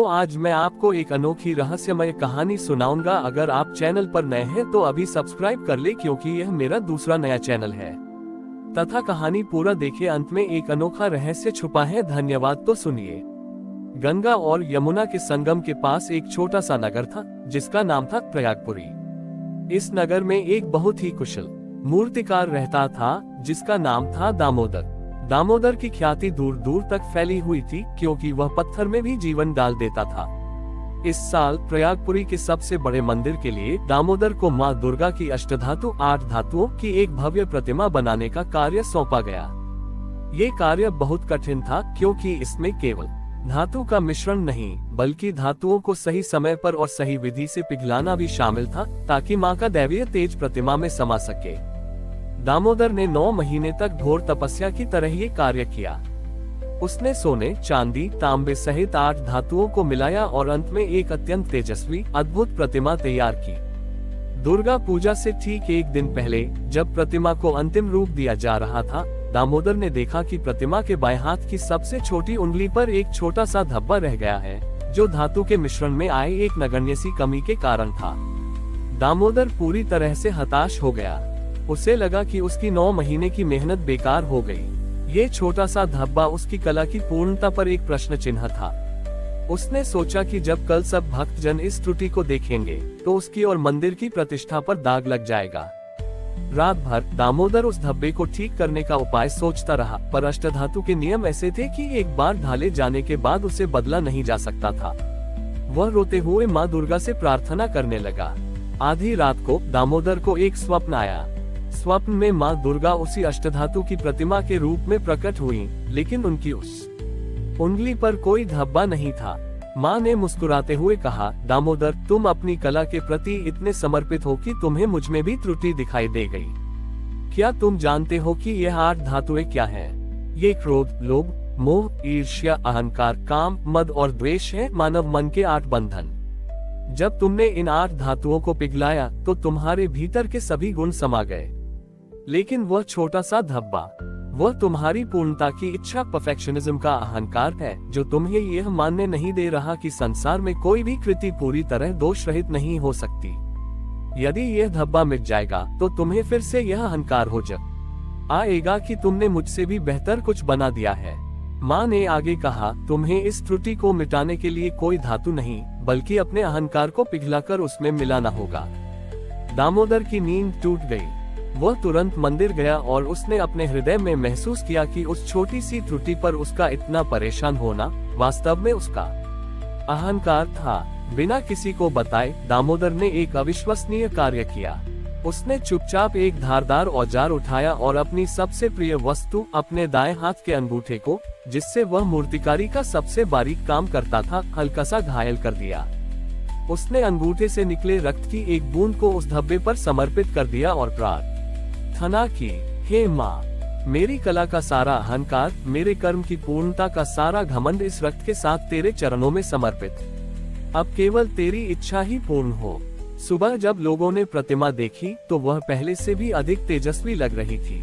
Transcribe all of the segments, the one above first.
तो आज मैं आपको एक अनोखी रहस्यमय कहानी सुनाऊंगा। अगर आप चैनल पर नए हैं तो अभी सब्सक्राइब कर ले, क्योंकि यह मेरा दूसरा नया चैनल है। तथा कहानी पूरा देखे, अंत में एक अनोखा रहस्य छुपा है। धन्यवाद। तो सुनिए। गंगा और यमुना के संगम के पास एक छोटा सा नगर था, जिसका नाम था प्रयागपुरी। इस नगर में एक बहुत ही कुशल मूर्तिकार रहता था, जिसका नाम था दामोदर। दामोदर की ख्याति दूर दूर तक फैली हुई थी, क्योंकि वह पत्थर में भी जीवन डाल देता था। इस साल प्रयागपुरी के सबसे बड़े मंदिर के लिए दामोदर को मां दुर्गा की अष्टधातु 8 धातुओं की एक भव्य प्रतिमा बनाने का कार्य सौंपा गया। ये कार्य बहुत कठिन था, क्योंकि इसमें केवल धातु का मिश्रण नहीं, बल्कि धातुओं को सही समय पर और सही विधि से पिघलाना भी शामिल था, ताकि मां का दैवीय तेज प्रतिमा में समा सके। दामोदर ने 9 महीने तक घोर तपस्या की तरह ये कार्य किया। उसने सोने, चांदी, तांबे सहित 8 धातुओं को मिलाया और अंत में एक अत्यंत तेजस्वी, अद्भुत प्रतिमा तैयार की। दुर्गा पूजा से ठीक एक दिन पहले, जब प्रतिमा को अंतिम रूप दिया जा रहा था, दामोदर ने देखा कि प्रतिमा के बाएं हाथ की सबसे छोटी उंगली पर एक छोटा सा धब्बा रह गया है, जो धातु के मिश्रण में आए एक नगण्य सी कमी के कारण था। दामोदर पूरी तरह से हताश हो गया। उसे लगा कि उसकी 9 महीने की मेहनत बेकार हो गई। ये छोटा सा धब्बा उसकी कला की पूर्णता पर एक प्रश्न चिन्ह था। उसने सोचा कि जब कल सब भक्तजन इस त्रुटि को देखेंगे, तो उसकी और मंदिर की प्रतिष्ठा पर दाग लग जाएगा। रात भर दामोदर उस धब्बे को ठीक करने का उपाय सोचता रहा, पर अष्टधातु के नियम ऐसे थे कि एक बार ढाले जाने के बाद उसे बदला नहीं जा सकता था। वह रोते हुए मां दुर्गा से प्रार्थना करने लगा। आधी रात को दामोदर को एक स्वप्न आया। स्वप्न में मां दुर्गा उसी अष्टधातु की प्रतिमा के रूप में प्रकट हुई, लेकिन उनकी उस उंगली पर कोई धब्बा नहीं था। मां ने मुस्कुराते हुए कहा, दामोदर, तुम अपनी कला के प्रति इतने समर्पित हो कि तुम्हें मुझ में भी त्रुटि दिखाई दे गई। क्या तुम जानते हो कि यह 8 धातुएं क्या हैं? ये क्रोध, लोभ, मोह, ईर्ष्या, अहंकार, काम, मद और द्वेष है, मानव मन के 8 बंधन। जब तुमने इन 8 धातुओं को पिघलाया, तो तुम्हारे भीतर के सभी गुण समा गए। लेकिन वह छोटा सा धब्बा, वह तुम्हारी पूर्णता की इच्छा, परफेक्शनिज्म का अहंकार है, जो तुम्हें यह मानने नहीं दे रहा कि संसार में कोई भी कृति पूरी तरह दोष रहित नहीं हो सकती। यदि यह धब्बा मिट जाएगा, तो तुम्हें फिर से यह अहंकार हो आएगा कि तुमने मुझसे भी बेहतर कुछ बना दिया है। मां ने आगे कहा, तुम्हें इस त्रुटि को मिटाने के लिए कोई धातु नहीं, बल्कि अपने अहंकार को पिघलाकर उसमें मिलाना होगा। दामोदर की नींद टूट गई। वह तुरंत मंदिर गया और उसने अपने हृदय में महसूस किया कि उस छोटी सी त्रुटि पर उसका इतना परेशान होना वास्तव में उसका अहंकार था। बिना किसी को बताए दामोदर ने एक अविश्वसनीय कार्य किया। उसने चुपचाप एक धारदार औजार उठाया और अपनी सबसे प्रिय वस्तु, अपने दाएं हाथ के अंगूठे को, जिससे वह मूर्तिकारी का सबसे बारीक काम करता था, हल्का सा घायल कर दिया। उसने अंगूठे से निकले रक्त की एक बूंद को उस धब्बे पर समर्पित कर दिया और प्रार्थना की, हे माँ, मेरी कला का सारा अहंकार, मेरे कर्म की पूर्णता का सारा घमंड इस रक्त के साथ तेरे चरणों में समर्पित। अब केवल तेरी इच्छा ही पूर्ण हो। सुबह जब लोगों ने प्रतिमा देखी, तो वह पहले से भी अधिक तेजस्वी लग रही थी।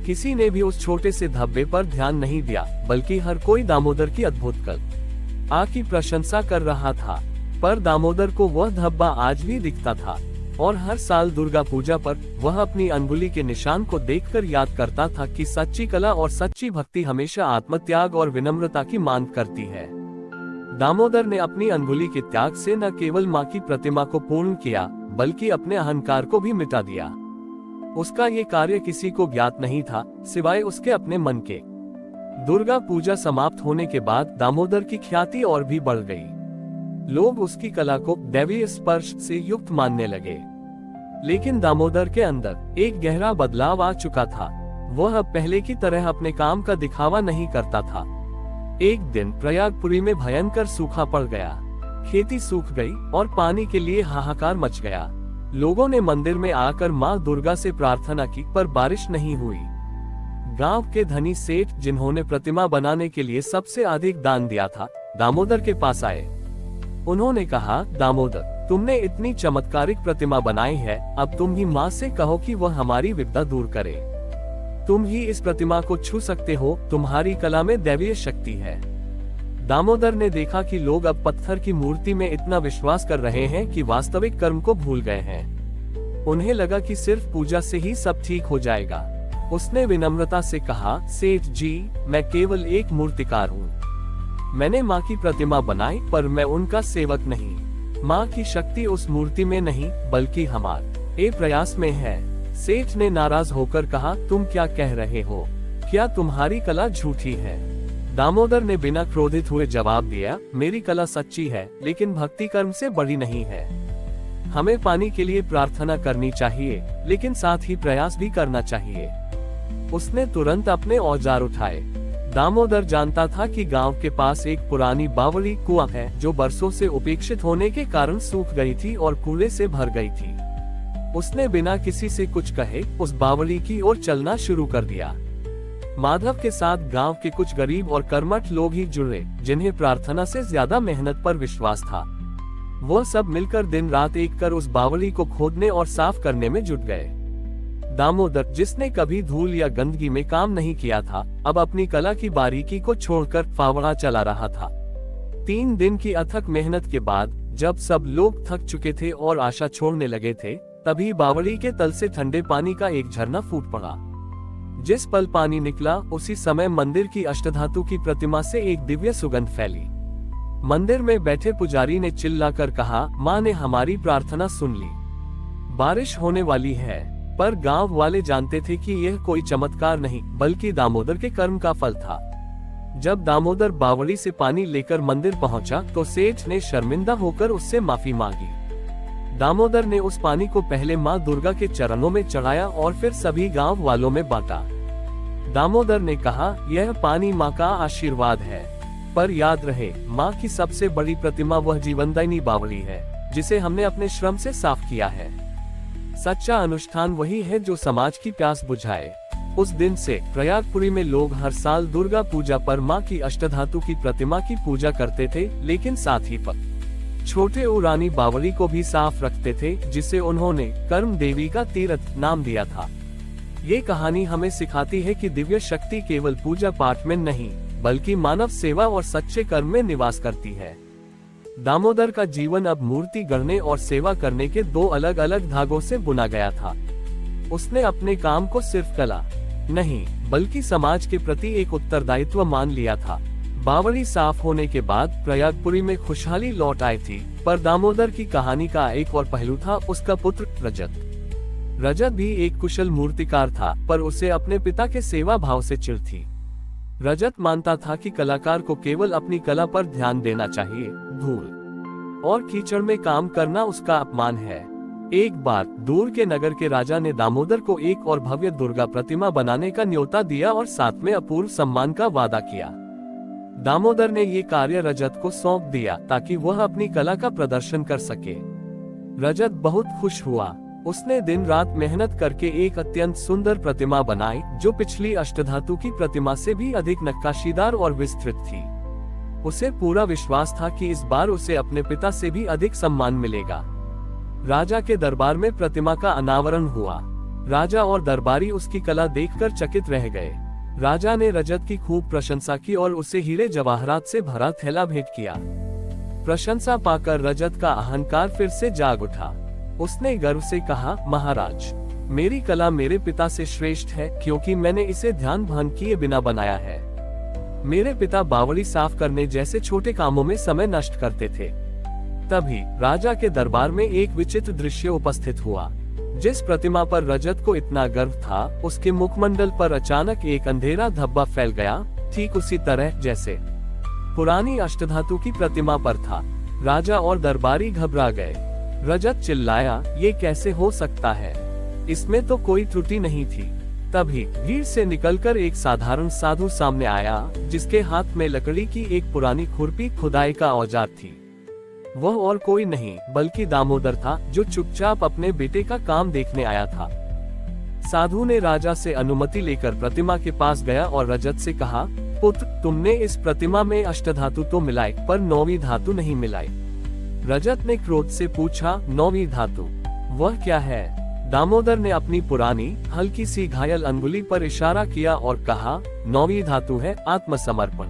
किसी ने भी उस छोटे से धब्बे पर ध्यान नहीं दिया, बल्कि हर कोई दामोदर की अद्भुत कला की प्रशंसा कर रहा था। पर दामोदर को वह धब्बा आज भी दिखता था, और हर साल दुर्गा पूजा पर वह अपनी अंगुली के निशान को देखकर याद करता था कि सच्ची कला और सच्ची भक्ति हमेशा आत्मत्याग और विनम्रता की मांग करती है। दामोदर ने अपनी अंगुली के त्याग से न केवल मां की प्रतिमा को पूर्ण किया, बल्कि अपने अहंकार को भी मिटा दिया। उसका ये कार्य किसी को ज्ञात नहीं था, सिवाय उसके अपने मन के। दुर्गा पूजा समाप्त होने के बाद दामोदर की ख्याति और भी बढ़ गई। लोग उसकी कला को दैवीय स्पर्श से युक्त मानने लगे। लेकिन दामोदर के अंदर एक गहरा बदलाव आ चुका था। वह अब पहले की तरह अपने काम का दिखावा नहीं करता था। एक दिन प्रयागपुरी में भयंकर सूखा पड़ गया। खेती सूख गई और पानी के लिए हाहाकार मच गया। लोगों ने मंदिर में आकर मां दुर्गा से प्रार्थना की, पर बारिश नहीं हुई। गांव के धनी सेठ, जिन्होंने प्रतिमा बनाने के लिए सबसे अधिक दान दिया था, दामोदर के पास आए। उन्होंने कहा, दामोदर, तुमने इतनी चमत्कारिक प्रतिमा बनाई है, अब तुम ही मां से कहो कि वह हमारी विपदा दूर करे। तुम ही इस प्रतिमा को छू सकते हो, तुम्हारी कला में दैवीय शक्ति है। दामोदर ने देखा कि लोग अब पत्थर की मूर्ति में इतना विश्वास कर रहे हैं कि वास्तविक कर्म को भूल गए हैं। उन्हें लगा कि सिर्फ पूजा से ही सब ठीक हो जाएगा। उसने विनम्रता से कहा, सेठ जी, मैं केवल एक मूर्तिकार हूँ। मैंने माँ की प्रतिमा बनाई, पर मैं उनका सेवक नहीं। माँ की शक्ति उस मूर्ति में नहीं, बल्कि हमारे प्रयास में है। सेठ ने नाराज होकर कहा, तुम क्या कह रहे हो? क्या तुम्हारी कला झूठी है? दामोदर ने बिना क्रोधित हुए जवाब दिया, मेरी कला सच्ची है, लेकिन भक्ति कर्म से बड़ी नहीं है। हमें पानी के लिए प्रार्थना करनी चाहिए, लेकिन साथ ही प्रयास भी करना चाहिए। उसने तुरंत अपने औजार उठाए। दामोदर जानता था कि गांव के पास एक पुरानी बावड़ी कुआं है, जो बरसों से उपेक्षित होने के कारण सूख गई थी और कूड़े से भर गई थी। उसने बिना किसी से कुछ कहे उस बावड़ी की ओर चलना शुरू कर दिया। माधव के साथ गांव के कुछ गरीब और कर्मठ लोग ही जुड़े, जिन्हें प्रार्थना से ज्यादा मेहनत पर विश्वास था। वह सब मिलकर दिन रात एक कर उस बावड़ी को खोदने और साफ करने में जुट गए। दामोदर, जिसने कभी धूल या गंदगी में काम नहीं किया था, अब अपनी कला की बारीकी को छोड़कर फावड़ा चला रहा था। 3 दिन की अथक मेहनत के बाद जब सब लोग थक चुके थे और आशा छोड़ने लगे थे, तभी बावड़ी के तल से ठंडे पानी का एक झरना फूट पड़ा। जिस पल पानी निकला, उसी समय मंदिर की अष्टधातु की प्रतिमा से एक दिव्य सुगंध फैली। मंदिर में बैठे पुजारी ने चिल्लाकर कहा, माँ ने हमारी प्रार्थना सुन ली। बारिश होने वाली है। पर गांव वाले जानते थे कि यह कोई चमत्कार नहीं, बल्कि दामोदर के कर्म का फल था। जब दामोदर बावड़ी से पानी लेकर मंदिर पहुंचा, तो सेठ ने शर्मिंदा होकर उससे माफी मांगी। दामोदर ने उस पानी को पहले माँ दुर्गा के चरणों में चढ़ाया और फिर सभी गांव वालों में बांटा। दामोदर ने कहा, यह पानी माँ का आशीर्वाद है, पर याद रहे, माँ की सबसे बड़ी प्रतिमा वह जीवनदायिनी बावड़ी है, जिसे हमने अपने श्रम से साफ किया है। सच्चा अनुष्ठान वही है जो समाज की प्यास बुझाए। उस दिन से प्रयागपुरी में लोग हर साल दुर्गा पूजा पर माँ की अष्टधातु की प्रतिमा की पूजा करते थे, लेकिन साथ ही छोटे उरानी बावड़ी को भी साफ रखते थे, जिसे उन्होंने कर्म देवी का तीर्थ नाम दिया था। ये कहानी हमें सिखाती है कि दिव्य शक्ति केवल पूजा पाठ में नहीं, बल्कि मानव सेवा और सच्चे कर्म में निवास करती है। दामोदर का जीवन अब मूर्ति गढ़ने और सेवा करने के 2 अलग अलग धागों से बुना गया था। उसने अपने काम को सिर्फ कला नहीं, बल्कि समाज के प्रति एक उत्तरदायित्व मान लिया था। बावड़ी साफ होने के बाद प्रयागपुरी में खुशहाली लौट आई थी, पर दामोदर की कहानी का एक और पहलू था उसका पुत्र रजत। रजत भी एक कुशल मूर्तिकार था, पर उसे अपने पिता के सेवा भाव से चिढ़ थी। रजत मानता था कि कलाकार को केवल अपनी कला पर ध्यान देना चाहिए, धूल और कीचड़ में काम करना उसका अपमान है। एक बार दूर के नगर के राजा ने दामोदर को एक और भव्य दुर्गा प्रतिमा बनाने का न्योता दिया और साथ में अपूर्व सम्मान का वादा किया। दामोदर ने ये कार्य रजत को सौंप दिया ताकि वह अपनी कला का प्रदर्शन कर सके। रजत बहुत खुश हुआ। उसने दिन रात मेहनत करके एक अत्यंत सुंदर प्रतिमा बनाई, जो पिछली अष्टधातु की प्रतिमा से भी अधिक नक्काशीदार और विस्तृत थी। उसे पूरा विश्वास था कि इस बार उसे अपने पिता से भी अधिक सम्मान मिलेगा। राजा के दरबार में प्रतिमा का अनावरण हुआ। राजा और दरबारी उसकी कला देखकर चकित रह गए। राजा ने रजत की खूब प्रशंसा की और उसे हीरे जवाहरात से भरा थैला भेंट किया। प्रशंसा पाकर रजत का अहंकार फिर से जाग उठा। उसने गर्व से कहा, महाराज, मेरी कला मेरे पिता से श्रेष्ठ है, क्योंकि मैंने इसे ध्यान भंग किए बिना बनाया है। मेरे पिता बावड़ी साफ करने जैसे छोटे कामों में समय नष्ट करते थे। तभी राजा के दरबार में एक विचित्र दृश्य उपस्थित हुआ। जिस प्रतिमा पर रजत को इतना गर्व था, उसके मुखमंडल पर अचानक एक अंधेरा धब्बा फैल गया, ठीक उसी तरह जैसे पुरानी अष्टधातु की प्रतिमा पर था। राजा और दरबारी घबरा गए। रजत चिल्लाया, ये कैसे हो सकता है? इसमें तो कोई त्रुटि नहीं थी। तभी भीड़ से निकलकर एक साधारण साधु सामने आया, जिसके हाथ में लकड़ी की एक पुरानी खुरपी खुदाई का औजार थी। वह और कोई नहीं बल्कि दामोदर था, जो चुपचाप अपने बेटे का काम देखने आया था। साधु ने राजा से अनुमति लेकर प्रतिमा के पास गया और रजत से कहा, पुत्र, तुमने इस प्रतिमा में अष्टधातु तो मिलाई, पर 9वीं धातु नहीं मिलाई। रजत ने क्रोध से पूछा, 9वीं धातु वह क्या है? दामोदर ने अपनी पुरानी हल्की सी घायल अंगुली पर इशारा किया और कहा, 9वीं धातु है आत्मसमर्पण।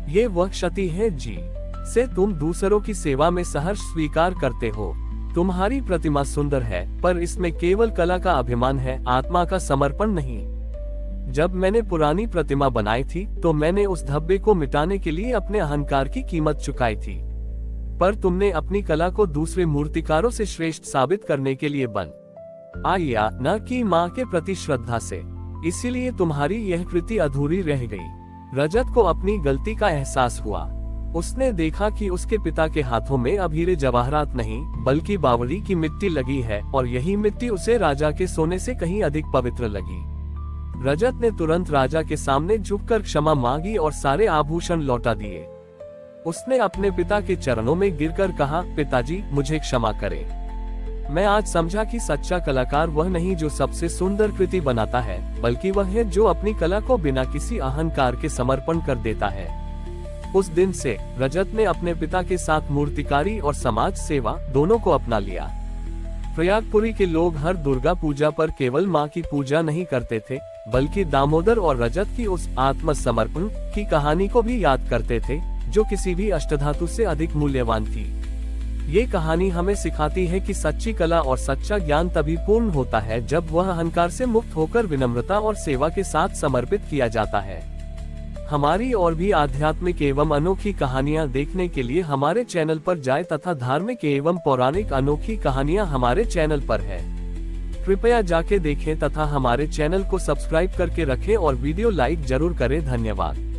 ये वह क्षति है जी से तुम दूसरों की सेवा में सहर्ष स्वीकार करते हो। तुम्हारी प्रतिमा सुंदर है, पर इसमें केवल कला का अभिमान है, आत्मा का समर्पण नहीं। जब मैंने पुरानी प्रतिमा बनाई थी तो मैंने उस धब्बे को मिटाने के लिए अपने अहंकार की कीमत चुकाई थी, पर तुमने अपनी कला को दूसरे मूर्तिकारों से श्रेष्ठ साबित करने के लिए आया, न कि माँ के प्रति श्रद्धा से। इसीलिए तुम्हारी यह कृति अधूरी रह गई। रजत को अपनी गलती का एहसास हुआ। उसने देखा कि उसके पिता के हाथों में अब हीरे जवाहरात नहीं बल्कि बावड़ी की मिट्टी लगी है, और यही मिट्टी उसे राजा के सोने से कहीं अधिक पवित्र लगी। रजत ने तुरंत राजा के सामने झुककर क्षमा मांगी और सारे आभूषण लौटा दिए। उसने अपने पिता के चरणों में गिरकर कहा, पिताजी मुझे क्षमा करें। मैं आज समझा कि सच्चा कलाकार वह नहीं जो सबसे सुंदर कृति बनाता है, बल्कि वह है जो अपनी कला को बिना किसी अहंकार के समर्पण कर देता है। उस दिन से रजत ने अपने पिता के साथ मूर्तिकारी और समाज सेवा दोनों को अपना लिया। प्रयागपुरी के लोग हर दुर्गा पूजा पर केवल मां की पूजा नहीं करते थे, बल्कि दामोदर और रजत की उस आत्मसमर्पण की कहानी को भी याद करते थे, जो किसी भी अष्टधातु से अधिक मूल्यवान थी। ये कहानी हमें सिखाती है कि सच्ची कला और सच्चा ज्ञान तभी पूर्ण होता है जब वह अहंकार से मुक्त होकर विनम्रता और सेवा के साथ समर्पित किया जाता है। हमारी और भी आध्यात्मिक एवं अनोखी कहानियाँ देखने के लिए हमारे चैनल पर जाएं तथा धार्मिक एवं पौराणिक अनोखी कहानियाँ हमारे चैनल पर है। कृपया जाके देखें तथा हमारे चैनल को सब्सक्राइब करके रखें और वीडियो लाइक जरूर करें। धन्यवाद।